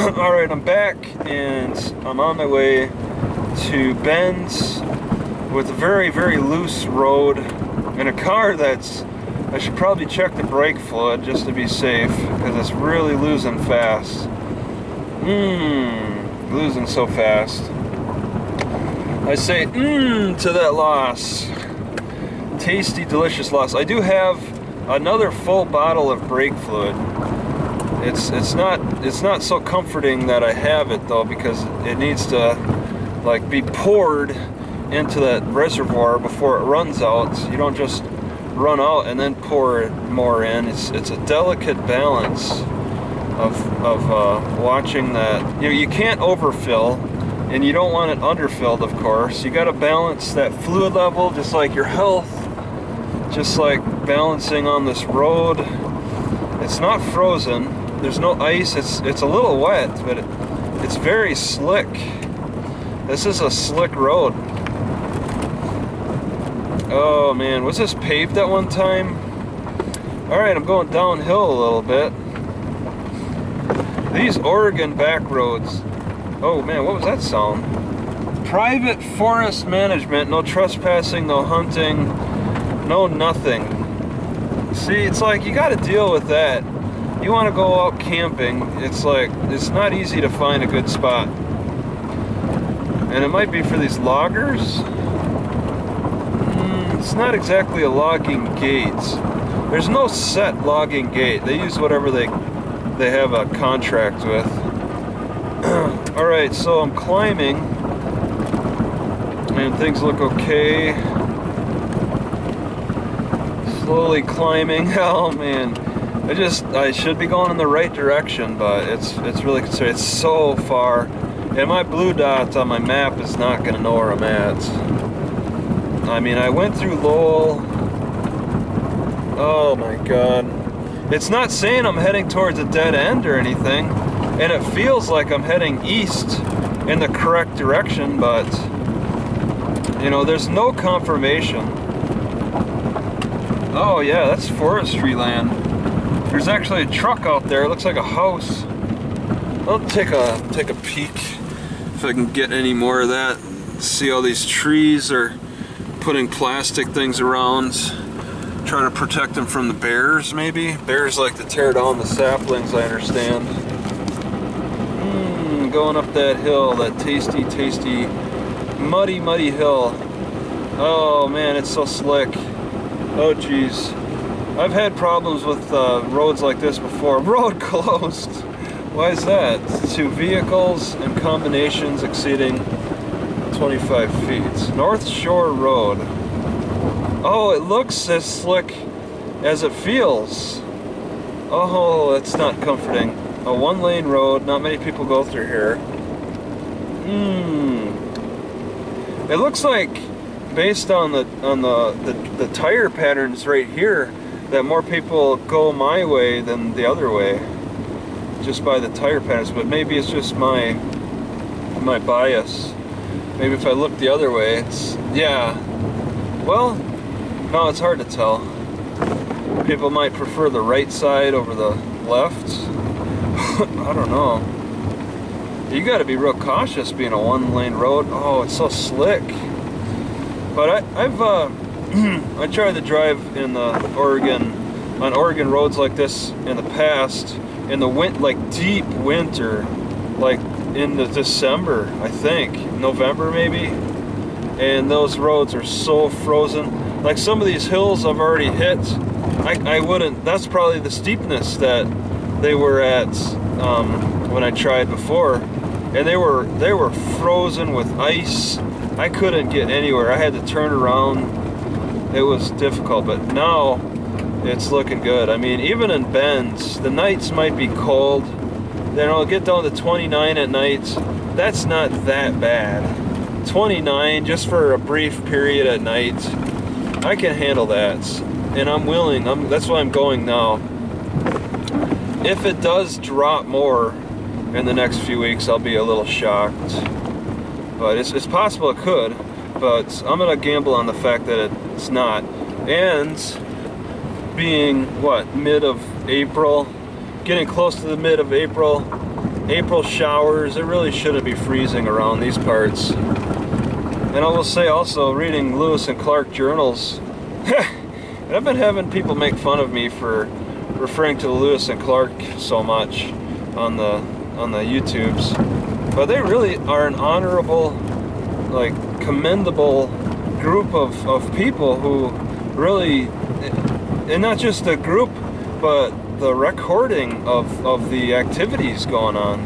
Alright, I'm back and I'm on my way to Bend's with a very, very loose road in a car that's... I should probably check the brake fluid just to be safe because it's really losing fast. Losing so fast. I say to that loss. Tasty, delicious loss. I do have another full bottle of brake fluid. It's not so comforting that I have it though, because it needs to like be poured into that reservoir before it runs out. You don't just run out and then pour more in. It's a delicate balance of watching that. You can't overfill, and you don't want it underfilled, of course. You got to balance that fluid level, just like your health, just like balancing on this road. It's not frozen. There's no ice. It's a little wet, but it's very slick. This is a slick road. Oh man, was this paved at one time? Alright, I'm going downhill a little bit. These Oregon back roads. Oh man, what was that sound? Private forest management, no trespassing, no hunting, no nothing. See, it's like you gotta deal with that. You want to go out camping, it's like, it's not easy to find a good spot. And it might be for these loggers. It's not exactly a logging gate. There's no set logging gate. They use whatever they have a contract with. Alright, so I'm climbing. And things look okay. Slowly climbing. Oh man. I should be going in the right direction, but it's really concerning. It's so far, and my blue dot on my map is not going to know where I'm at. I mean, I went through Lowell. Oh my god. It's not saying I'm heading towards a dead end or anything, and it feels like I'm heading east in the correct direction, but you know, there's no confirmation. Oh yeah, that's forestry land. There's actually a truck out there. It looks like a house. I'll take a peek if I can get any more of that. See all these trees are putting plastic things around, trying to protect them from the bears, maybe. Bears like to tear down the saplings, I understand. Going up that hill, that tasty, tasty, muddy, muddy hill. Oh man, it's so slick. Oh geez. I've had problems with roads like this before. Road closed. Why is that? To vehicles and combinations exceeding 25 feet. North Shore Road. Oh, it looks as slick as it feels. Oh, that's not comforting. A one-lane road. Not many people go through here. It looks like, based on the tire patterns right here, that more people go my way than the other way, just by the tire patterns. But maybe it's just my bias. Maybe if I look the other way, it's, yeah. Well, no, it's hard to tell. People might prefer the right side over the left. I don't know. You got to be real cautious being a one-lane road. Oh, it's so slick. But I tried to drive in on Oregon roads like this in the past, in the like deep winter, like in the December, I think, November maybe, and those roads are so frozen. Like some of these hills I've already hit, I wouldn't, that's probably the steepness that they were at when I tried before, and they were frozen with ice. I couldn't get anywhere. I had to turn around. It was difficult, but now it's looking good. I mean, even in Bend's, the nights might be cold. Then I'll get down to 29 at night. That's not that bad. 29 just for a brief period at night. I can handle that, and I'm willing. That's why I'm going now. If it does drop more in the next few weeks, I'll be a little shocked. But it's possible it could. But I'm gonna gamble on the fact that it's not. And being what, mid of April, getting close to the mid of April, April showers. It really shouldn't be freezing around these parts. And I will say also, reading Lewis and Clark journals, and I've been having people make fun of me for referring to Lewis and Clark so much on the YouTubes, but they really are an honorable, like, commendable group of people who really, and not just a group, but the recording of the activities going on.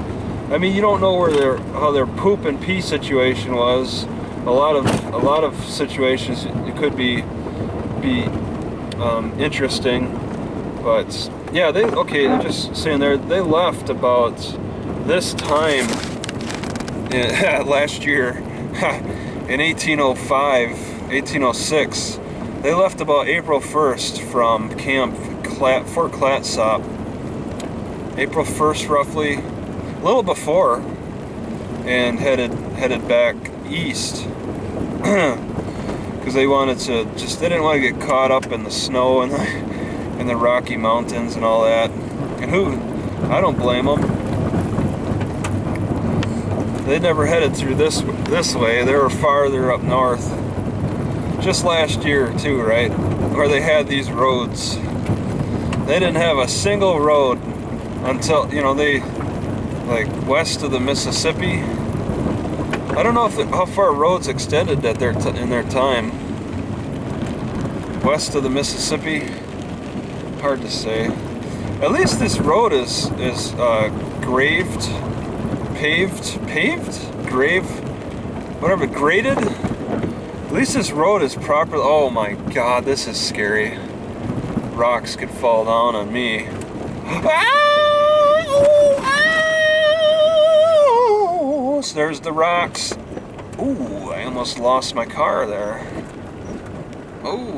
I mean, you don't know how their poop and pee situation was. A lot of situations it could be interesting, but yeah, I'm just saying they left about this time last year in 1806. They left about April 1st from Camp Fort Clatsop. April 1st, roughly, a little before, and headed back east because they wanted to they didn't want to get caught up in the snow and the Rocky Mountains and all that. And I don't blame them. They never headed through this way. They were farther up north. Just last year too, right? Where they had these roads. They didn't have a single road until, they, like, west of the Mississippi. I don't know how far roads extended in their time. West of the Mississippi, hard to say. At least this road is graved, graded. At least this road is proper. Oh my God, this is scary. Rocks could fall down on me. Oh, there's the rocks. Ooh, I almost lost my car there. Oh.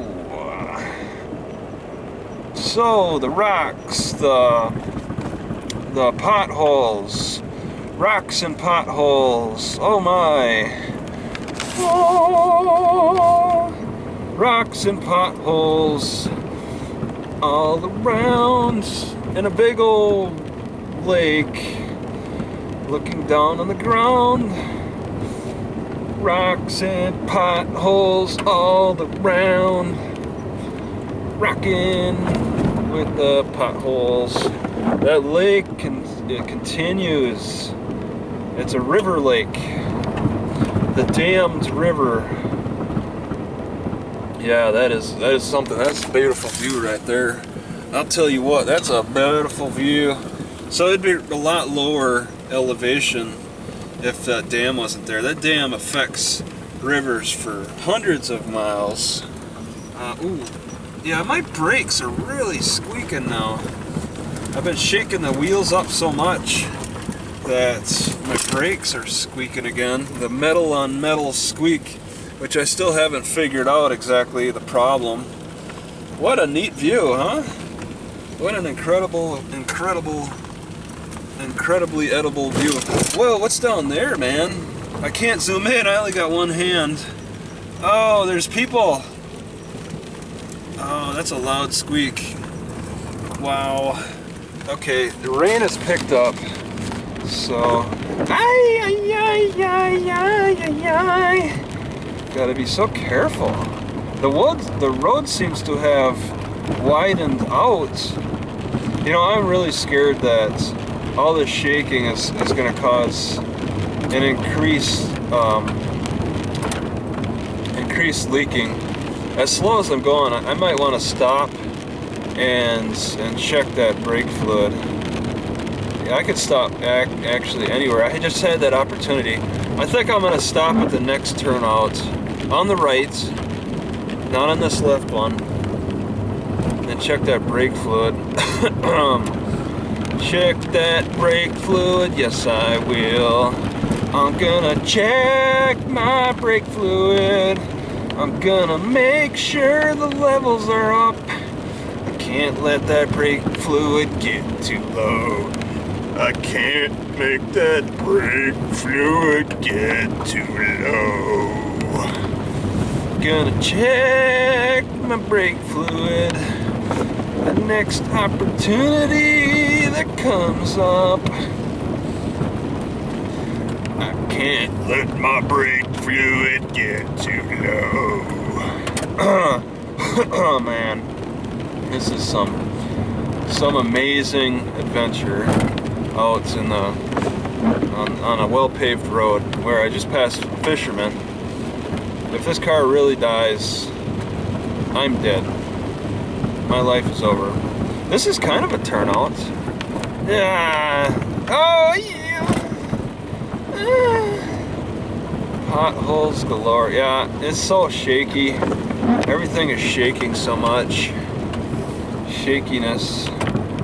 So the rocks, the potholes, rocks and potholes. Oh my. Oh, rocks and potholes all around in a big old lake, looking down on the ground. Rocks and potholes all around, rocking with the potholes. That lake it continues. It's a river lake, the damned river. Yeah, that is something. That's a beautiful view right there. I'll tell you what, that's a beautiful view. So it'd be a lot lower elevation if that dam wasn't there. That dam affects rivers for hundreds of miles. Ooh, yeah, my brakes are really squeaking now. I've been shaking the wheels up so much that my brakes are squeaking again. The metal on metal squeak, which I still haven't figured out exactly the problem. What a neat view, huh? What an incredibly edible view. Whoa, what's down there, man? I can't zoom in, I only got one hand. Oh, there's people. Oh, that's a loud squeak. Wow. Okay, the rain has picked up, so... Gotta be so careful. The road seems to have widened out. You know, I'm really scared that all this shaking is going to cause an increased leaking. As slow as I'm going, I might want to stop and check that brake fluid. Yeah, I could stop actually anywhere. I just had that opportunity. I think I'm going to stop at the next turnout on the right, not on this left one, and check that brake fluid. Check that brake fluid, yes I will. I'm gonna check my brake fluid. I'm gonna make sure the levels are up. I can't let that brake fluid get too low. I can't make that brake fluid get too low. Gonna check my brake fluid. The next opportunity that comes up. I can't let my brake fluid get too low. Oh man, this is some amazing adventure out in the on a well-paved road where I just passed a fisherman. If this car really dies, I'm dead. My life is over. This is kind of a turnout. Yeah. Oh yeah. Potholes galore. Yeah, it's so shaky. Everything is shaking so much. Shakiness.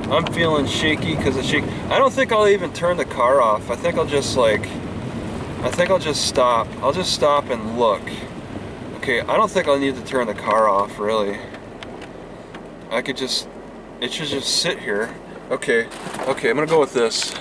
I'm feeling shaky because of shake. I don't think I'll even turn the car off. I think I'll just stop. I'll just stop and look. Okay, I don't think I'll need to turn the car off, really. It should just sit here. Okay, I'm gonna go with this.